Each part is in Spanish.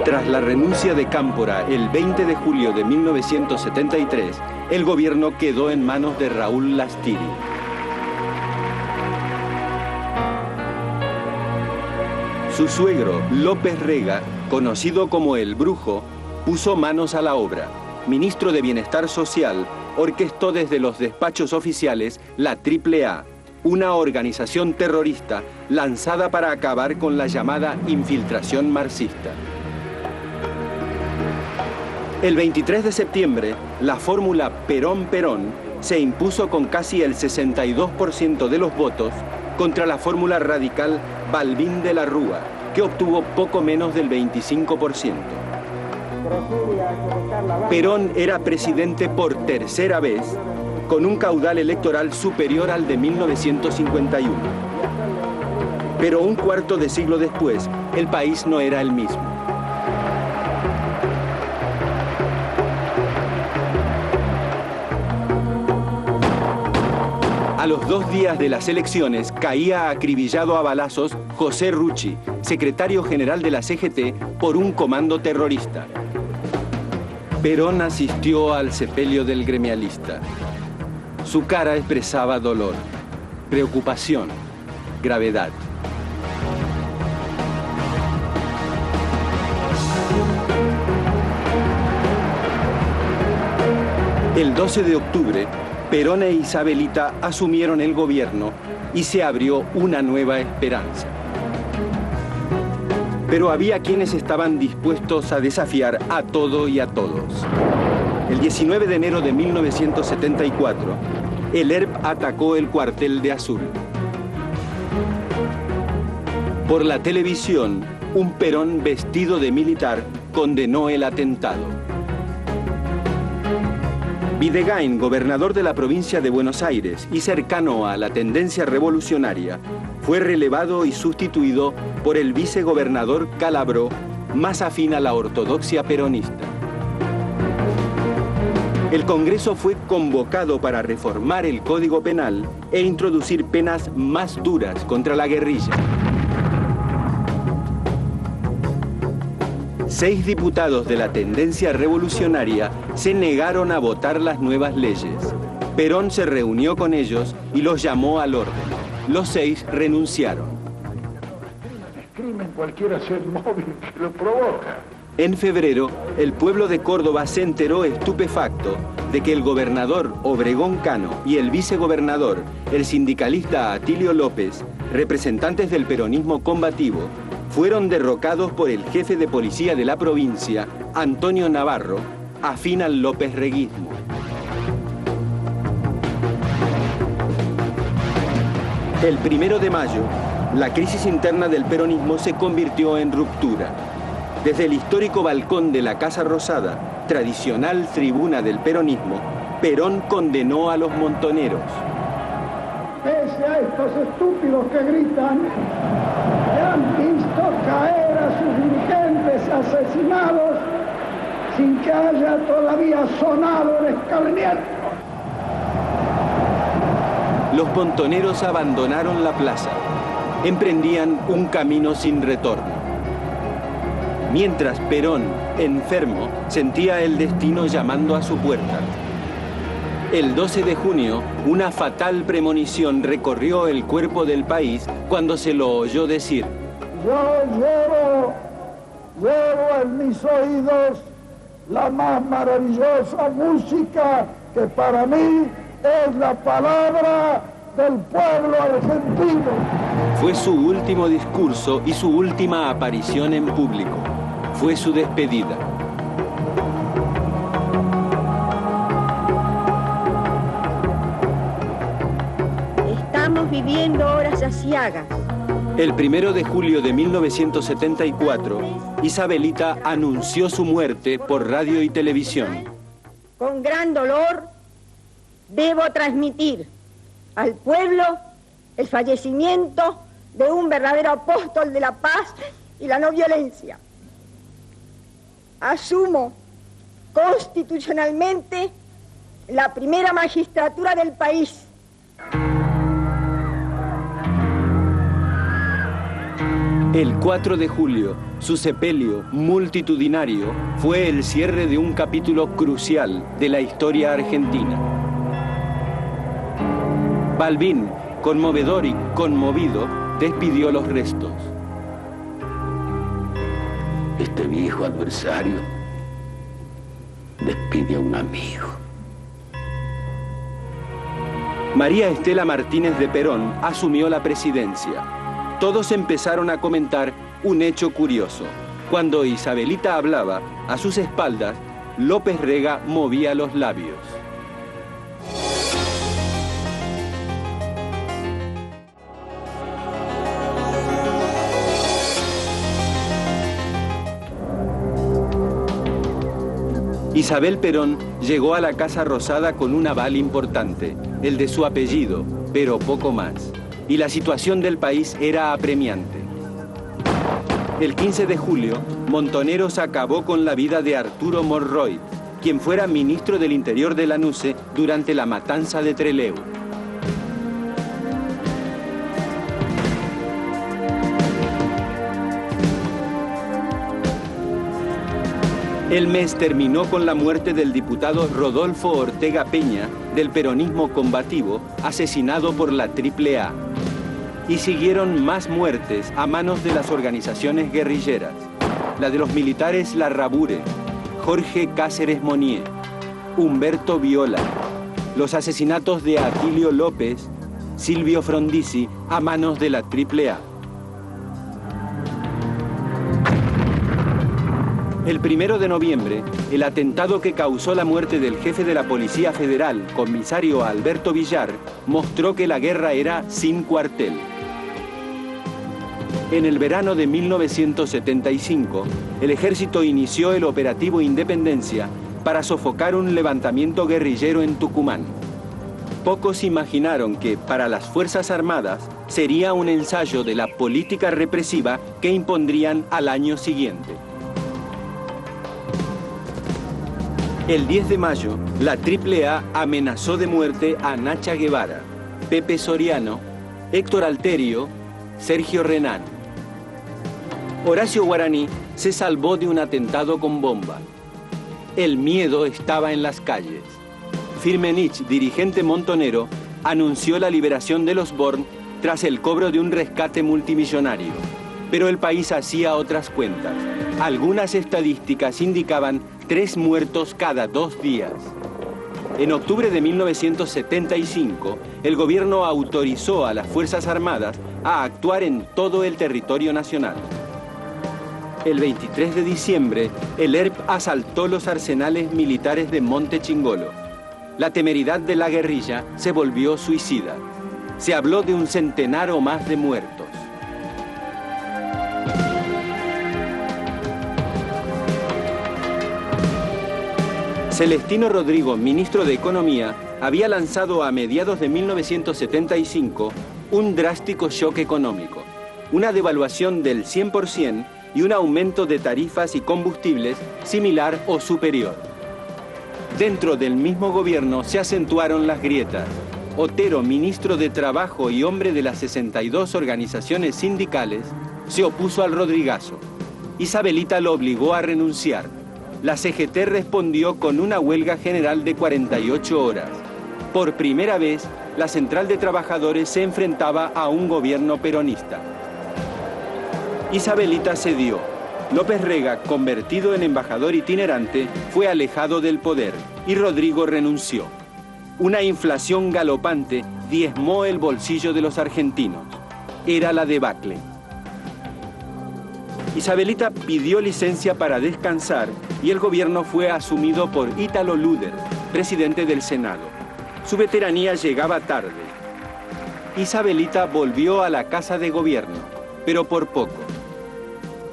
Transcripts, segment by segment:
Tras la renuncia de Cámpora el 20 de julio de 1973, el gobierno quedó en manos de Raúl Lastiri. Su suegro, López Rega, conocido como el Brujo, puso manos a la obra. Ministro de Bienestar Social, orquestó desde los despachos oficiales la AAA, una organización terrorista lanzada para acabar con la llamada infiltración marxista. El 23 de septiembre, la fórmula Perón-Perón se impuso con casi el 62% de los votos contra la fórmula radical Balbín de la Rúa, que obtuvo poco menos del 25%. Perón era presidente por tercera vez, con un caudal electoral superior al de 1951. Pero un cuarto de siglo después, el país no era el mismo. A los 2 días de las elecciones caía acribillado a balazos José Rucci, secretario general de la CGT, por un comando terrorista. Perón asistió al sepelio del gremialista. Su cara expresaba dolor, preocupación, gravedad. El 12 de octubre, Perón e Isabelita asumieron el gobierno y se abrió una nueva esperanza. Pero había quienes estaban dispuestos a desafiar a todo y a todos. El 19 de enero de 1974, el ERP atacó el cuartel de Azul. Por la televisión, un Perón vestido de militar condenó el atentado. Videgain, gobernador de la provincia de Buenos Aires y cercano a la tendencia revolucionaria, fue relevado y sustituido por el vicegobernador Calabró, más afín a la ortodoxia peronista. El Congreso fue convocado para reformar el Código Penal e introducir penas más duras contra la guerrilla. 6 diputados de la tendencia revolucionaria se negaron a votar las nuevas leyes. Perón se reunió con ellos y los llamó al orden. Los 6 renunciaron. El crimen cualquiera es el móvil que lo provoca. En febrero, el pueblo de Córdoba se enteró estupefacto de que el gobernador Obregón Cano y el vicegobernador, el sindicalista Atilio López, representantes del peronismo combativo, fueron derrocados por el jefe de policía de la provincia, Antonio Navarro, afín al lópez-reguismo. El 1 de mayo, la crisis interna del peronismo se convirtió en ruptura. Desde el histórico balcón de la Casa Rosada, tradicional tribuna del peronismo, Perón condenó a los montoneros. Pese a estos estúpidos que gritan, que han visto caer a sus dirigentes asesinados sin que haya todavía sonado el escarmiento. Los montoneros abandonaron la plaza, emprendían un camino sin retorno. Mientras Perón, enfermo, sentía el destino llamando a su puerta. El 12 de junio, una fatal premonición recorrió el cuerpo del país cuando se lo oyó decir: Yo llevo en mis oídos la más maravillosa música que para mí es la palabra del pueblo argentino. Fue su último discurso y su última aparición en público. Fue su despedida. Estamos viviendo horas aciagas. El 1 de julio de 1974, Isabelita anunció su muerte por radio y televisión. Con gran dolor, debo transmitir al pueblo el fallecimiento de un verdadero apóstol de la paz y la no violencia. Asumo constitucionalmente la primera magistratura del país. El 4 de julio, su sepelio multitudinario fue el cierre de un capítulo crucial de la historia argentina. Balbín, conmovedor y conmovido, despidió los restos. Este viejo adversario despide a un amigo. María Estela Martínez de Perón asumió la presidencia. Todos empezaron a comentar un hecho curioso. Cuando Isabelita hablaba, a sus espaldas, López Rega movía los labios. Isabel Perón llegó a la Casa Rosada con un aval importante, el de su apellido, pero poco más. Y la situación del país era apremiante. El 15 de julio, Montoneros acabó con la vida de Arturo Monroy, quien fuera ministro del Interior de Lanuse durante la matanza de Trelew. El mes terminó con la muerte del diputado Rodolfo Ortega Peña, del peronismo combativo, asesinado por la AAA. Y siguieron más muertes a manos de las organizaciones guerrilleras. La de los militares Larrabure, Jorge Cáceres Monier, Humberto Viola. Los asesinatos de Atilio López, Silvio Frondizi, a manos de la AAA. El 1 de noviembre, el atentado que causó la muerte del jefe de la Policía Federal, comisario Alberto Villar, mostró que la guerra era sin cuartel. En el verano de 1975, el ejército inició el operativo Independencia para sofocar un levantamiento guerrillero en Tucumán. Pocos imaginaron que, para las Fuerzas Armadas, sería un ensayo de la política represiva que impondrían al año siguiente. El 10 de mayo, la AAA amenazó de muerte a Nacha Guevara, Pepe Soriano, Héctor Alterio, Sergio Renán. Horacio Guaraní se salvó de un atentado con bomba. El miedo estaba en las calles. Firmenich, dirigente montonero, anunció la liberación de los Born tras el cobro de un rescate multimillonario. Pero el país hacía otras cuentas. Algunas estadísticas indicaban 3 muertos cada 2 días. En octubre de 1975, el gobierno autorizó a las Fuerzas Armadas a actuar en todo el territorio nacional. El 23 de diciembre, el ERP asaltó los arsenales militares de Monte Chingolo. La temeridad de la guerrilla se volvió suicida. Se habló de un centenar o más de muertos. Celestino Rodrigo, ministro de Economía, había lanzado a mediados de 1975 un drástico shock económico, una devaluación del 100% y un aumento de tarifas y combustibles similar o superior. Dentro del mismo gobierno se acentuaron las grietas. Otero, ministro de Trabajo y hombre de las 62 organizaciones sindicales, se opuso al Rodrigazo. Isabelita lo obligó a renunciar. La CGT respondió con una huelga general de 48 horas. Por primera vez, la Central de Trabajadores se enfrentaba a un gobierno peronista. Isabelita cedió. López Rega, convertido en embajador itinerante, fue alejado del poder y Rodrigo renunció. Una inflación galopante diezmó el bolsillo de los argentinos. Era la debacle. Isabelita pidió licencia para descansar y el gobierno fue asumido por Ítalo Luder, presidente del Senado. Su veteranía llegaba tarde. Isabelita volvió a la Casa de Gobierno, pero por poco.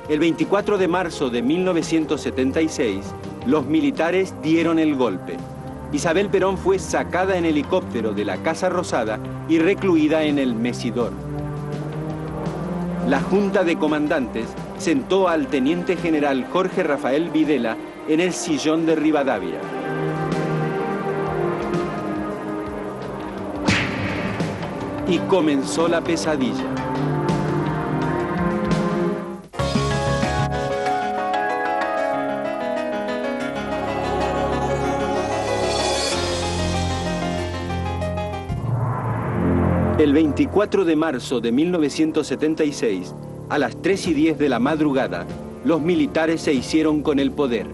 El 24 de marzo de 1976, los militares dieron el golpe. Isabel Perón fue sacada en helicóptero de la Casa Rosada y recluida en el Mesidor. La Junta de Comandantes sentó al teniente general Jorge Rafael Videla en el sillón de Rivadavia. Y comenzó la pesadilla. El 24 de marzo de 1976, a las 3:10 de la madrugada, los militares se hicieron con el poder.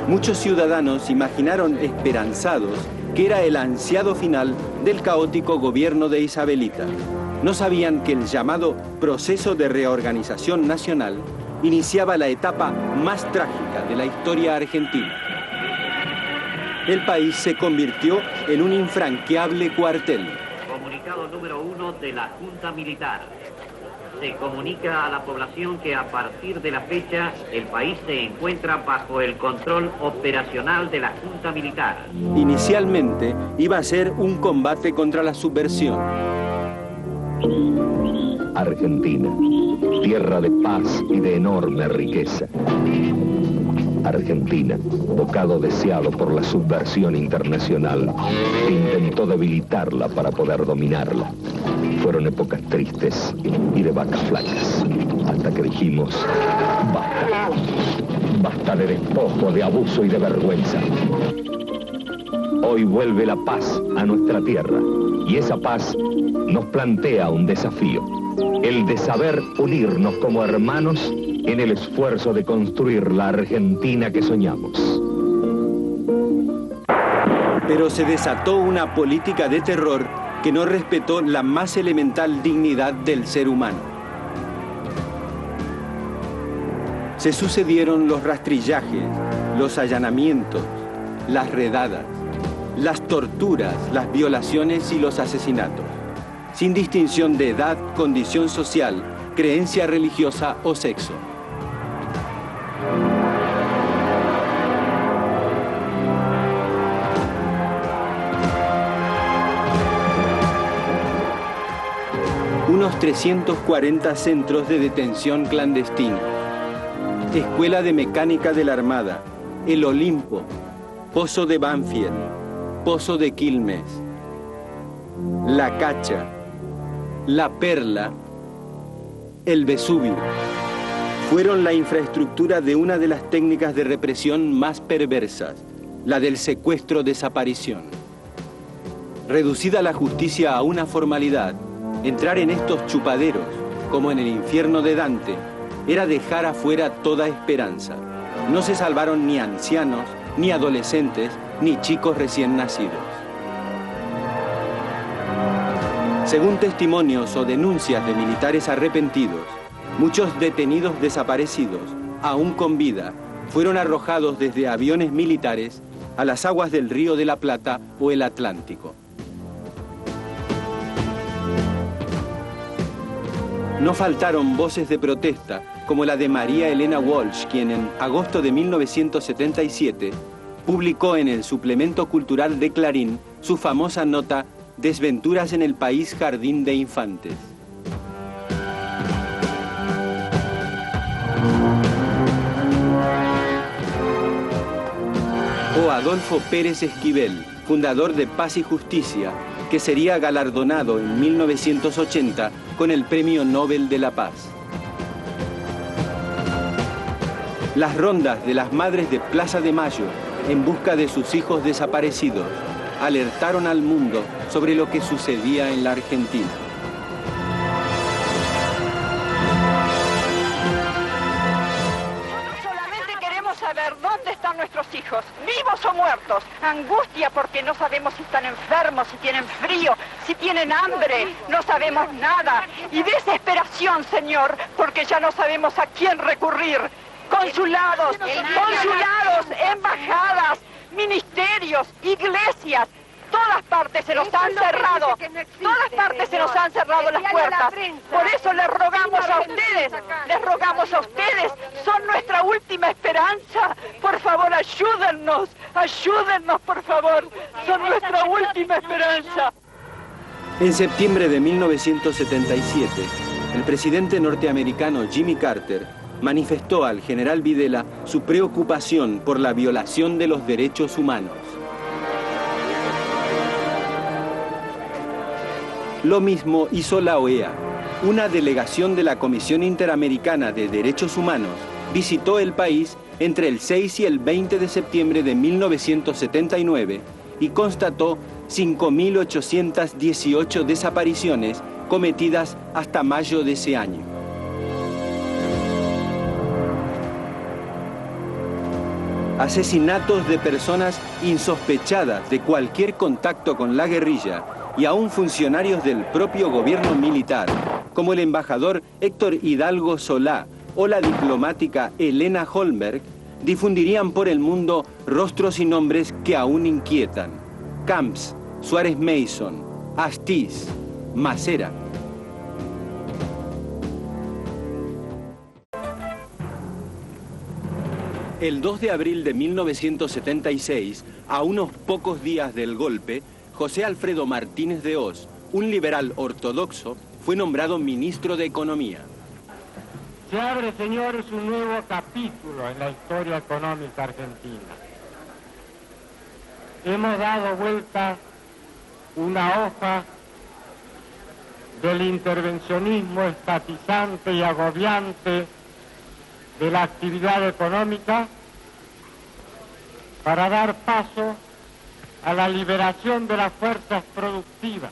Muchos ciudadanos imaginaron esperanzados que era el ansiado final del caótico gobierno de Isabelita. No sabían que el llamado proceso de reorganización nacional iniciaba la etapa más trágica de la historia argentina. El país se convirtió en un infranqueable cuartel. Comunicado número 1 de la Junta Militar. Se comunica a la población que a partir de la fecha el país se encuentra bajo el control operacional de la Junta Militar. Inicialmente iba a ser un combate contra la subversión. Argentina, tierra de paz y de enorme riqueza. Argentina, bocado deseado por la subversión internacional, que intentó debilitarla para poder dominarla. Fueron épocas tristes y de vacas flacas, hasta que dijimos, basta. Basta de despojo, de abuso y de vergüenza. Hoy vuelve la paz a nuestra tierra, y esa paz nos plantea un desafío, el de saber unirnos como hermanos en el esfuerzo de construir la Argentina que soñamos. Pero se desató una política de terror que no respetó la más elemental dignidad del ser humano. Se sucedieron los rastrillajes, los allanamientos, las redadas, las torturas, las violaciones y los asesinatos, sin distinción de edad, condición social, creencia religiosa o sexo. Unos 340 centros de detención clandestinos, Escuela de Mecánica de la Armada, el Olimpo, Pozo de Banfield, Pozo de Quilmes, La Cacha, La Perla, el Vesubio, fueron la infraestructura de una de las técnicas de represión más perversas, la del secuestro-desaparición. Reducida la justicia a una formalidad, entrar en estos chupaderos, como en el infierno de Dante, era dejar afuera toda esperanza. No se salvaron ni ancianos, ni adolescentes, ni chicos recién nacidos. Según testimonios o denuncias de militares arrepentidos, muchos detenidos desaparecidos, aún con vida, fueron arrojados desde aviones militares a las aguas del Río de la Plata o el Atlántico. No faltaron voces de protesta, como la de María Elena Walsh, quien en agosto de 1977 publicó en el suplemento cultural de Clarín su famosa nota Desventuras en el país jardín de infantes. O Adolfo Pérez Esquivel, fundador de Paz y Justicia, que sería galardonado en 1980 con el Premio Nobel de la Paz. Las rondas de las madres de Plaza de Mayo en busca de sus hijos desaparecidos alertaron al mundo sobre lo que sucedía en la Argentina. Solamente queremos saber dónde están nuestros hijos, vivos o muertos. Angustia porque no sabemos si están enfermos, si tienen frío, si tienen hambre, no sabemos nada. Y desesperación, Señor, porque ya no sabemos a quién recurrir. Consulados, embajadas, ministerios, iglesias, todas partes se nos han cerrado, todas partes se nos han cerrado las puertas. Por eso les rogamos a ustedes, son nuestra última esperanza. Por favor, ayúdennos, por favor, son nuestra última esperanza. En septiembre de 1977, el presidente norteamericano Jimmy Carter manifestó al general Videla su preocupación por la violación de los derechos humanos. Lo mismo hizo la OEA. Una delegación de la Comisión Interamericana de Derechos Humanos visitó el país entre el 6 y el 20 de septiembre de 1979 y constató 5.818 desapariciones cometidas hasta mayo de ese año. Asesinatos de personas insospechadas de cualquier contacto con la guerrilla y aún funcionarios del propio gobierno militar, como el embajador Héctor Hidalgo Solá o la diplomática Elena Holmberg, difundirían por el mundo rostros y nombres que aún inquietan. Camps, Suárez Mason, Astiz, Macera. El 2 de abril de 1976, a unos pocos días del golpe, José Alfredo Martínez de Hoz, un liberal ortodoxo, fue nombrado ministro de Economía. Se abre, señores, un nuevo capítulo en la historia económica argentina. Hemos dado vuelta una hoja del intervencionismo estatizante y agobiante de la actividad económica para dar paso a la liberación de las fuerzas productivas.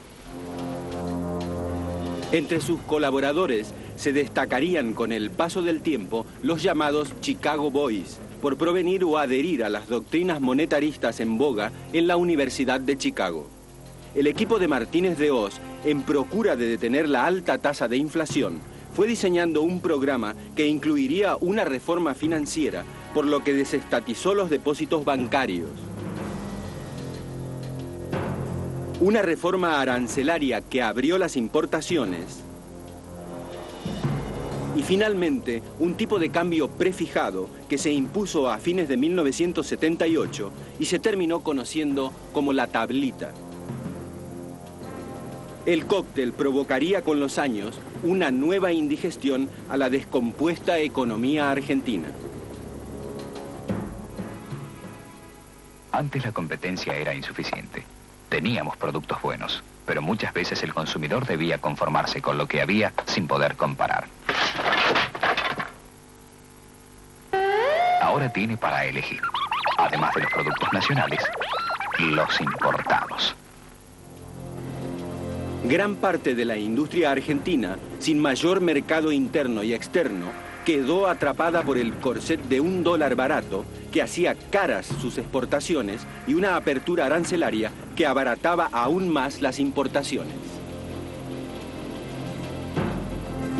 Entre sus colaboradores se destacarían con el paso del tiempo los llamados Chicago Boys, por provenir o adherir a las doctrinas monetaristas en boga en la Universidad de Chicago. El equipo de Martínez de Hoz, en procura de detener la alta tasa de inflación, fue diseñando un programa que incluiría una reforma financiera, por lo que desestatizó los depósitos bancarios. Una reforma arancelaria que abrió las importaciones. Y finalmente, un tipo de cambio prefijado que se impuso a fines de 1978 y se terminó conociendo como la tablita. El cóctel provocaría con los años una nueva indigestión a la descompuesta economía argentina. Antes la competencia era insuficiente. Teníamos productos buenos, pero muchas veces el consumidor debía conformarse con lo que había sin poder comparar. Ahora tiene para elegir, además de los productos nacionales, los importados. Gran parte de la industria argentina, sin mayor mercado interno y externo, quedó atrapada por el corset de un dólar barato que hacía caras sus exportaciones y una apertura arancelaria que abarataba aún más las importaciones.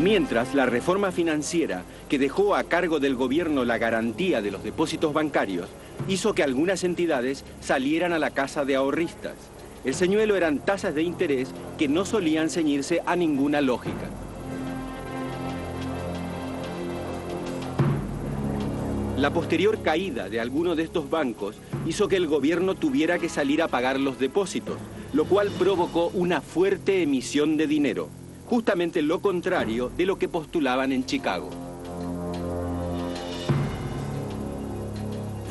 Mientras, la reforma financiera, que dejó a cargo del gobierno la garantía de los depósitos bancarios, hizo que algunas entidades salieran a la caza de ahorristas. El señuelo eran tasas de interés que no solían ceñirse a ninguna lógica. La posterior caída de alguno de estos bancos hizo que el gobierno tuviera que salir a pagar los depósitos, lo cual provocó una fuerte emisión de dinero, justamente lo contrario de lo que postulaban en Chicago.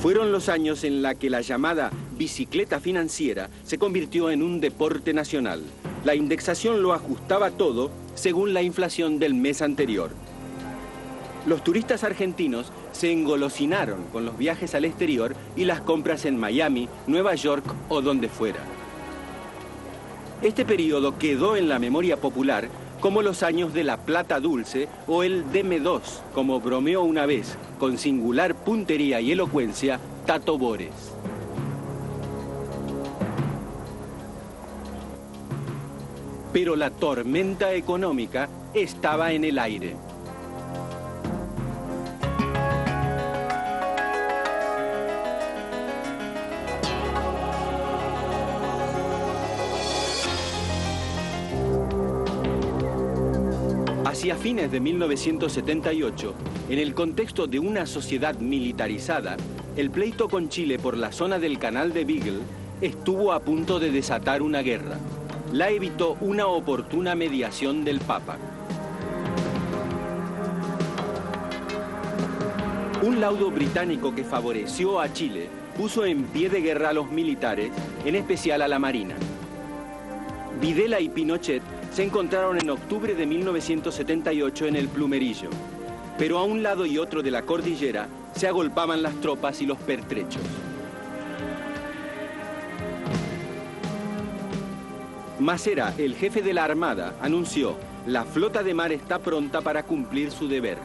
Fueron los años en la que la llamada bicicleta financiera se convirtió en un deporte nacional. La indexación lo ajustaba todo según la inflación del mes anterior. Los turistas argentinos se engolosinaron con los viajes al exterior y las compras en Miami, Nueva York o donde fuera. Este periodo quedó en la memoria popular como los años de la plata dulce o el DM2, como bromeó una vez, con singular puntería y elocuencia, Tato Bores. Pero la tormenta económica estaba en el aire. Hacia fines de 1978, en el contexto de una sociedad militarizada, el pleito con Chile por la zona del Canal de Beagle estuvo a punto de desatar una guerra. La evitó una oportuna mediación del Papa. Un laudo británico que favoreció a Chile puso en pie de guerra a los militares, en especial a la Marina. Videla y Pinochet se encontraron en octubre de 1978 en el Plumerillo, pero a un lado y otro de la cordillera se agolpaban las tropas y los pertrechos. Massera, el jefe de la Armada, anunció: la flota de mar está pronta para cumplir su deber.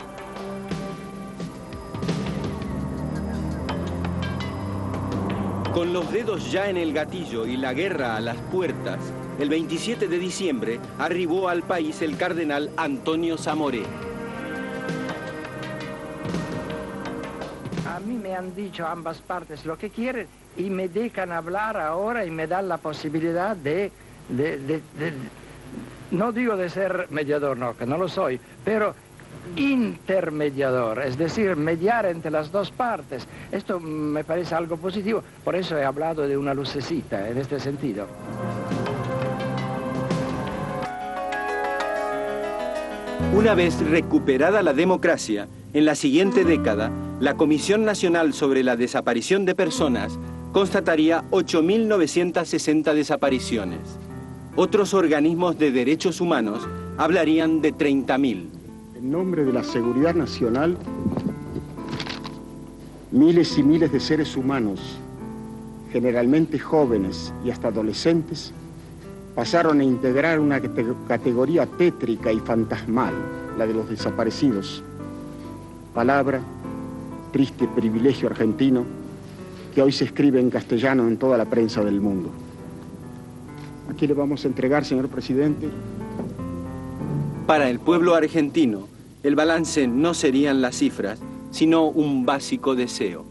Con los dedos ya en el gatillo y la guerra a las puertas, el 27 de diciembre arribó al país el cardenal Antonio Zamoré. A mí me han dicho ambas partes lo que quieren y me dejan hablar ahora y me dan la posibilidad no digo de ser mediador, no, que no lo soy, pero intermediador, es decir, mediar entre las dos partes. Esto me parece algo positivo, por eso he hablado de una lucecita en este sentido. Una vez recuperada la democracia, en la siguiente década, la Comisión Nacional sobre la Desaparición de Personas constataría 8.960 desapariciones. Otros organismos de derechos humanos hablarían de 30.000. En nombre de la seguridad nacional, miles y miles de seres humanos, generalmente jóvenes y hasta adolescentes, pasaron a integrar una categoría tétrica y fantasmal, la de los desaparecidos. Palabra, triste privilegio argentino, que hoy se escribe en castellano en toda la prensa del mundo. Aquí le vamos a entregar, señor presidente. Para el pueblo argentino, el balance no serían las cifras, sino un básico deseo.